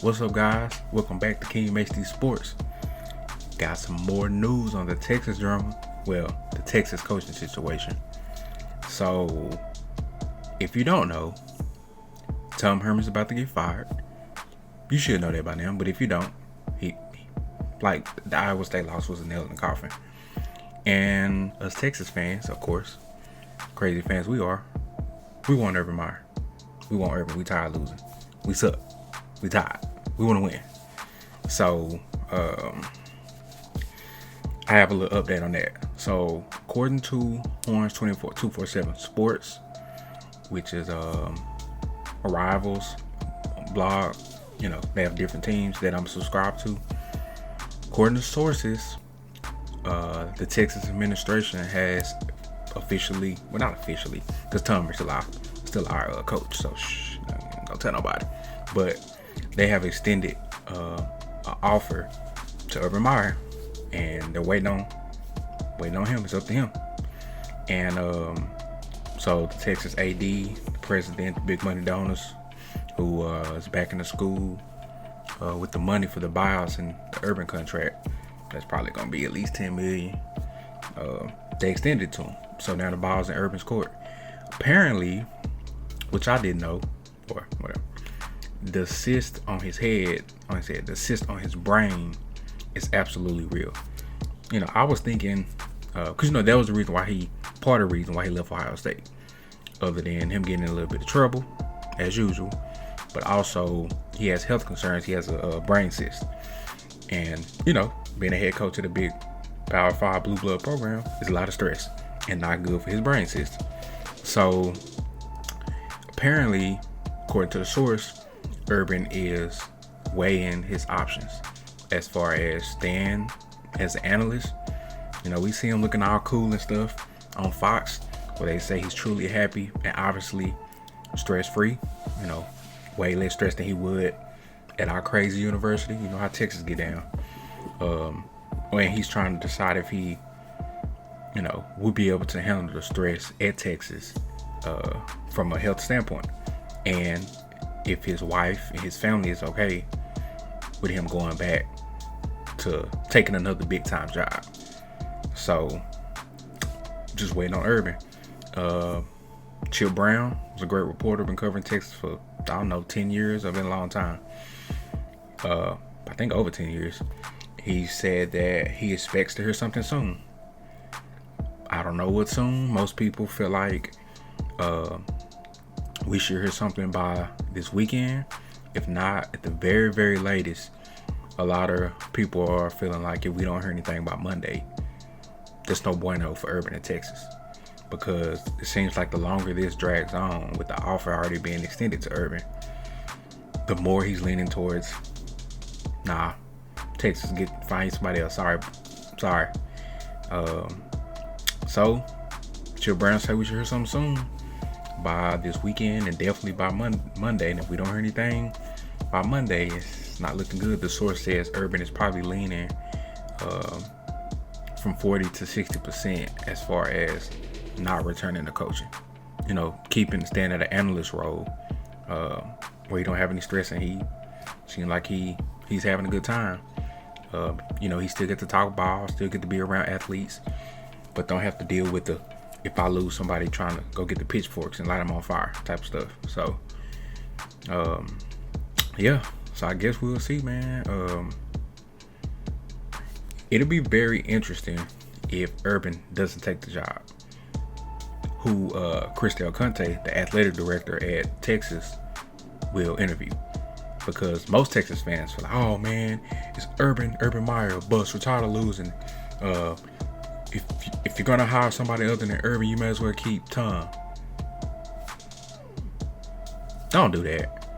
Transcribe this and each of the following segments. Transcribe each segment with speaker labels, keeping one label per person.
Speaker 1: What's up, guys? Welcome back to King HD Sports. Got some more news on the Texas drama. Well, the Texas coaching situation. So, if you don't know, Tom Herman's about to get fired. You should know that by now, but if you don't, he like the Iowa State loss was a nail in the coffin. And us Texas fans, of course, crazy fans we are, we want Urban Meyer. We want Urban. We tired of losing. We suck. We tired. We want to win. So, I have a little update on that. So, according to Orange 247 Sports, which is a Rivals blog, they have different teams that I'm subscribed to. According to sources, the Texas administration has officially, well, not officially, because Tom is still our coach, so don't tell nobody. But they have extended an offer to Urban Meyer, and they're waiting on him. It's up to him. And so the Texas AD, the president, the big money donors, who is backing the school with the money for the buyouts and the Urban contract, that's probably going to be at least $10 million. They extended to him, so now the ball's in Urban's court. Apparently, which I didn't know, or whatever, the cyst on his head, the cyst on his brain is absolutely real. I was thinking, because that was part of the reason why he left Ohio State, other than him getting in a little bit of trouble, as usual, but also he has health concerns. He has a brain cyst, and being a head coach of the big Power 5 blue blood program is a lot of stress and not good for his brain cyst. So apparently, according to the source, Urban is weighing his options as far as staying as an analyst. We see him looking all cool and stuff on Fox, where they say he's truly happy and obviously stress-free. Way less stress than he would at our crazy university. You know how Texas get down. When he's trying to decide if he, would be able to handle the stress at Texas from a health standpoint, and if his wife and his family is okay with him going back to taking another big time job. So just waiting on Urban. Chip Brown was a great reporter, been covering Texas for 10 years. I've been a long time. I think over 10 years. He said that he expects to hear something soon. I don't know what soon. Most people feel like we should hear something by this weekend. If not, at the very, very latest, a lot of people are feeling like if we don't hear anything by Monday, there's no bueno for Urban in Texas. Because it seems like the longer this drags on, with the offer already being extended to Urban, the more he's leaning towards, Texas find somebody else. Sorry. So Chip Brown said we should hear something soon by this weekend, and definitely by Monday. And if we don't hear anything by Monday, it's not looking good. The source says Urban is probably leaning from 40 to 60% as far as not returning to coaching. Staying at an analyst role where he don't have any stress, and he seems like he's having a good time. He still get to talk ball, still get to be around athletes, but don't have to deal with the if I lose somebody trying to go get the pitchforks and light them on fire type of stuff. So, So I guess we'll see, man. It'll be very interesting if Urban doesn't take the job. Who Chris Del Conte, the athletic director at Texas, will interview. Because most Texas fans feel like, oh man, it's Urban Meyer, bust. We're tired of losing. If you're gonna hire somebody other than Urban, you may as well keep Tom. Don't do that.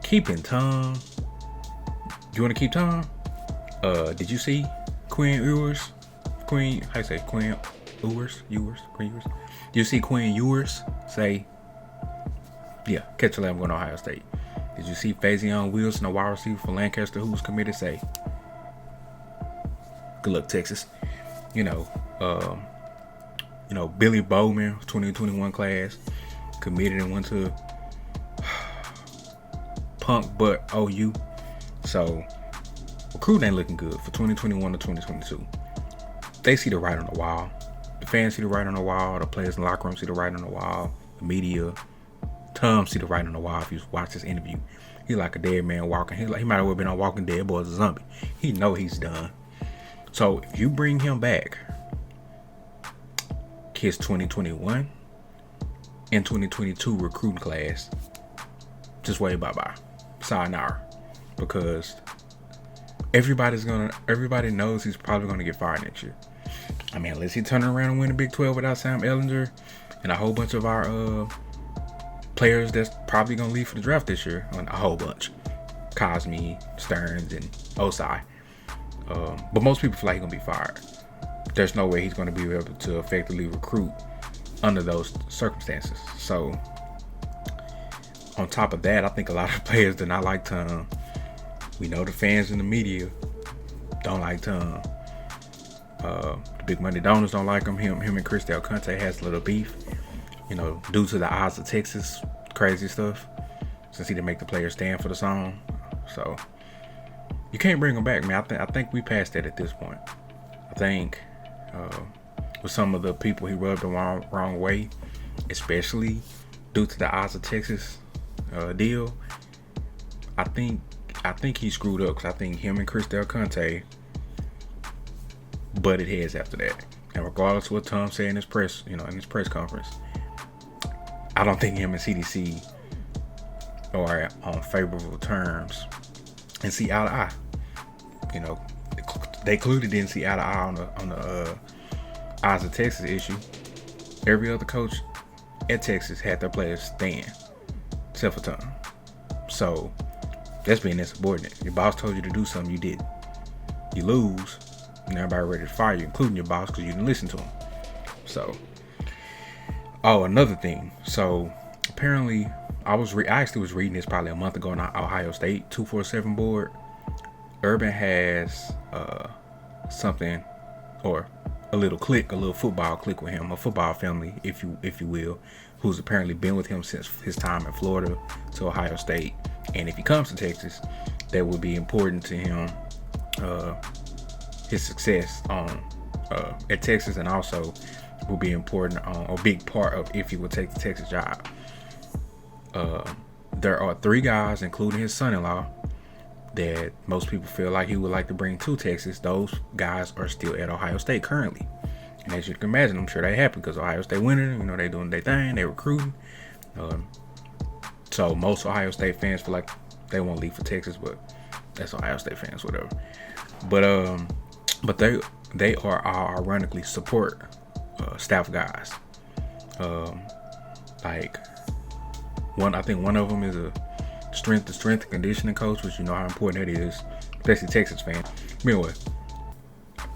Speaker 1: Keeping Tom. You want to keep Tom? Did you see Quinn Ewers? Quinn Ewers? You see Quinn Ewers say, catch a lamb going to Ohio State. Did you see Fazion Wilson, a wide receiver for Lancaster, who was committed, say, good luck, Texas. Billy Bowman, 2021 class, committed and went to punk butt OU. So recruiting ain't looking good for 2021 to 2022. They see the writing on the wall. The fans see the writing on the wall. The players in the locker room see the writing on the wall. The media, Tom see the writing on the wall. If you watch this interview, he like a dead man walking. He might have well been on Walking Dead, boy, as a zombie. He know he's done. So if you bring him back, his 2021 and 2022 recruiting class, just wait bye-bye. Sayonara. Because everybody knows he's probably gonna get fired next year. I mean, unless he turn around and win the Big 12 without Sam Ehlinger and a whole bunch of our players that's probably gonna leave for the draft this year. A whole bunch. Cosme, Stearns, and Osai. But most people feel like he's gonna be fired. There's no way he's gonna be able to effectively recruit under those circumstances. So on top of that, I think a lot of players do not like Tom. We know the fans in the media don't like Tom. The big money donors don't like him. Him and Chris Del Conte has a little beef, due to the odds of Texas crazy stuff, since he didn't make the players stand for the song. So you can't bring him back, man. I think we passed that at this point. I think with some of the people he rubbed the wrong way, especially due to the odds of Texas deal, I think he screwed up, because I think him and Chris Del Conte butted heads after that. And regardless of what Tom said in his press conference, I don't think him and CDC are on favorable terms and see eye to eye. They clearly didn't see eye to eye on the odds of Texas issue. Every other coach at Texas had their players stand, except for Tom. So that's being insubordinate. Your boss told you to do something, you didn't. You lose, and everybody ready to fire you, including your boss, because you didn't listen to him. So, another thing. So apparently, I actually was reading this probably a month ago on our Ohio State 247 board. Urban has something, or a little football clique with him, a football family, if you will, who's apparently been with him since his time in Florida to Ohio State. And if he comes to Texas, that would be important to him, his success at Texas, and also will be important on a big part of if he would take the Texas job. There are 3 guys, including his son-in-law, that most people feel like he would like to bring to Texas. Those guys are still at Ohio State currently. And as you can imagine, I'm sure they happy because Ohio State winning, they doing their thing, they recruiting. So most Ohio State fans feel like they won't leave for Texas, but that's Ohio State fans, whatever. But they are ironically support staff guys. I think one of them is a strength and conditioning coach, which you know how important that is, especially Texas fans. Anyway,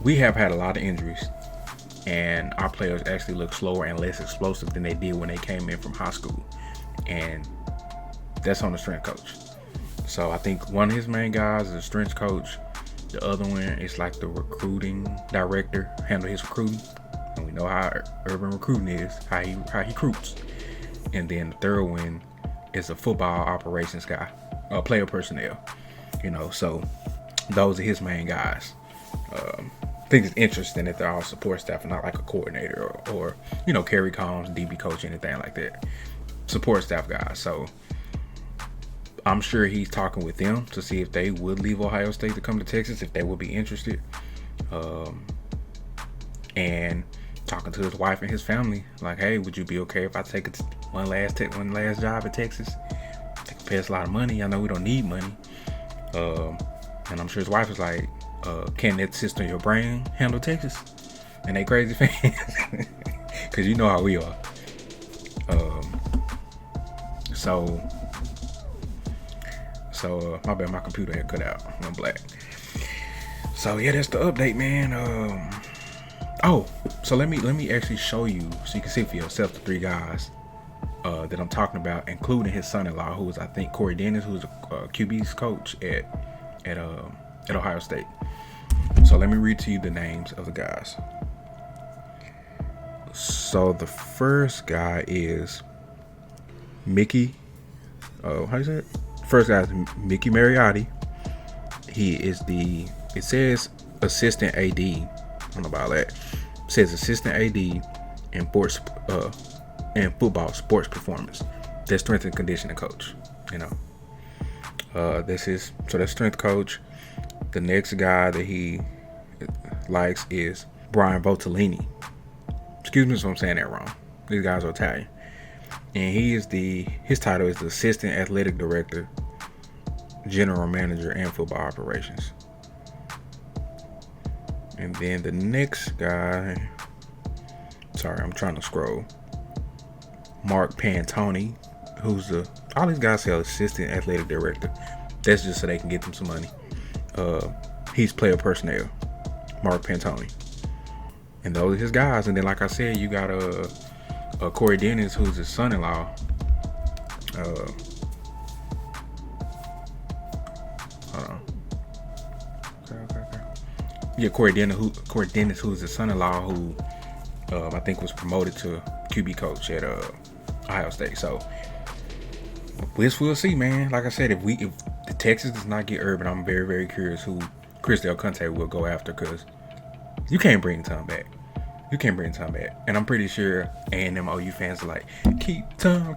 Speaker 1: we have had a lot of injuries, and our players actually look slower and less explosive than they did when they came in from high school, and that's on the strength coach. So I think one of his main guys is a strength coach. The other one is like the recruiting director, handle his recruiting, and we know how Urban recruiting is, how he recruits. And then the third one is a football operations guy, player personnel. So those are his main guys. I think it's interesting that they're all support staff and not like a coordinator or Kerry Combs, DB coach, anything like that. Support staff guys. So I'm sure he's talking with them to see if they would leave Ohio State to come to Texas, if they would be interested. And talking to his wife and his family, like, hey, would you be okay if I take one last job at Texas? They can pay us a lot of money. I know we don't need money. And I'm sure his wife was like, can that system in your brain handle Texas? And they crazy fans. Because you know how we are. So my bad, my computer had cut out. I'm black. So yeah, that's the update, man. So let me actually show you so you can see for yourself the 3 guys that I'm talking about, including his son-in-law, who is, I think, Corey Dennis, who's a QB's coach at Ohio State. So let me read to you the names of the guys. So the first guy is Mickey. How do you say it? First guy is Mickey Mariotti. He is it says assistant AD. I don't know about that. It says assistant AD in football sports performance. That's strength and conditioning coach. That's strength coach. The next guy that he likes is Brian Voltellini. Excuse me if I'm saying that wrong. These guys are Italian. And his title is the assistant athletic director, general manager, and football operations. And then the next guy, sorry, I'm trying to scroll. Mark Pantoni, all these guys say assistant athletic director. That's just so they can get them some money. He's player personnel, Mark Pantoni. And those are his guys. And then, like I said, you got Corey Dennis, who's his son-in-law. Hold on. Okay. Yeah, Corey Dennis, who's his son-in-law, who I think was promoted to QB coach at Ohio State. So we'll see, man. Like I said, if the Texas does not get Urban, I'm very, very curious who Chris Del Conte will go after, because you can't bring Tom back. And I'm pretty sure A&M OU fans are like, keep Tom.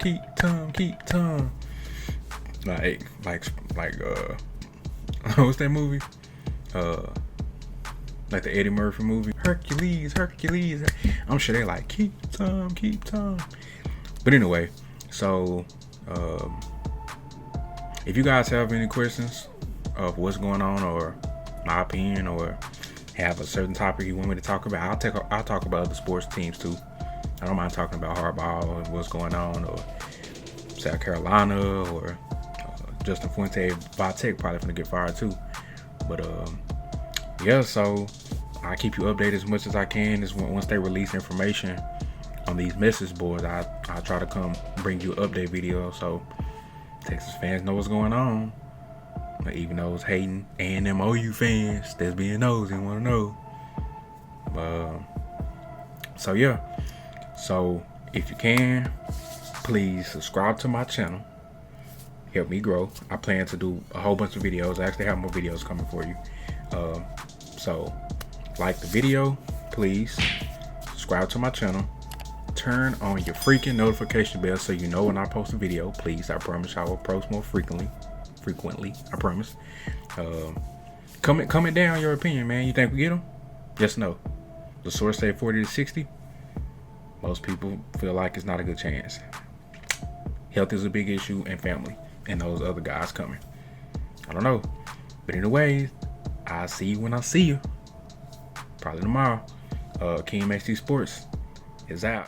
Speaker 1: Like what's that movie? Like the Eddie Murphy movie, Hercules. I'm sure they're like, keep Tom. But anyway, so if you guys have any questions of what's going on, or my opinion, or have a certain topic you want me to talk about, I'll talk about other sports teams too. I don't mind talking about hardball and what's going on, or South Carolina, or Justin Fuente. Vitek probably gonna get fired too. But yeah, so I keep you updated as much as I can. Once they release information on these message boards, I try to come bring you an update video so Texas fans know what's going on. Even those hating A&M OU fans that's being nosy and want to know. So yeah. So if you can, please subscribe to my channel. Help me grow. I plan to do a whole bunch of videos. I actually have more videos coming for you. So like the video, please. Subscribe to my channel. Turn on your freaking notification bell so you know when I post a video. Please, I promise I will post more frequently, I promise. Comment down your opinion, man. You think we get them? Just know the source say 40 to 60. Most people feel like it's not a good chance. Health is a big issue, and family, and those other guys coming. I don't know, but anyway, I'll see you when I see you. Probably tomorrow. King MXT Sports is out.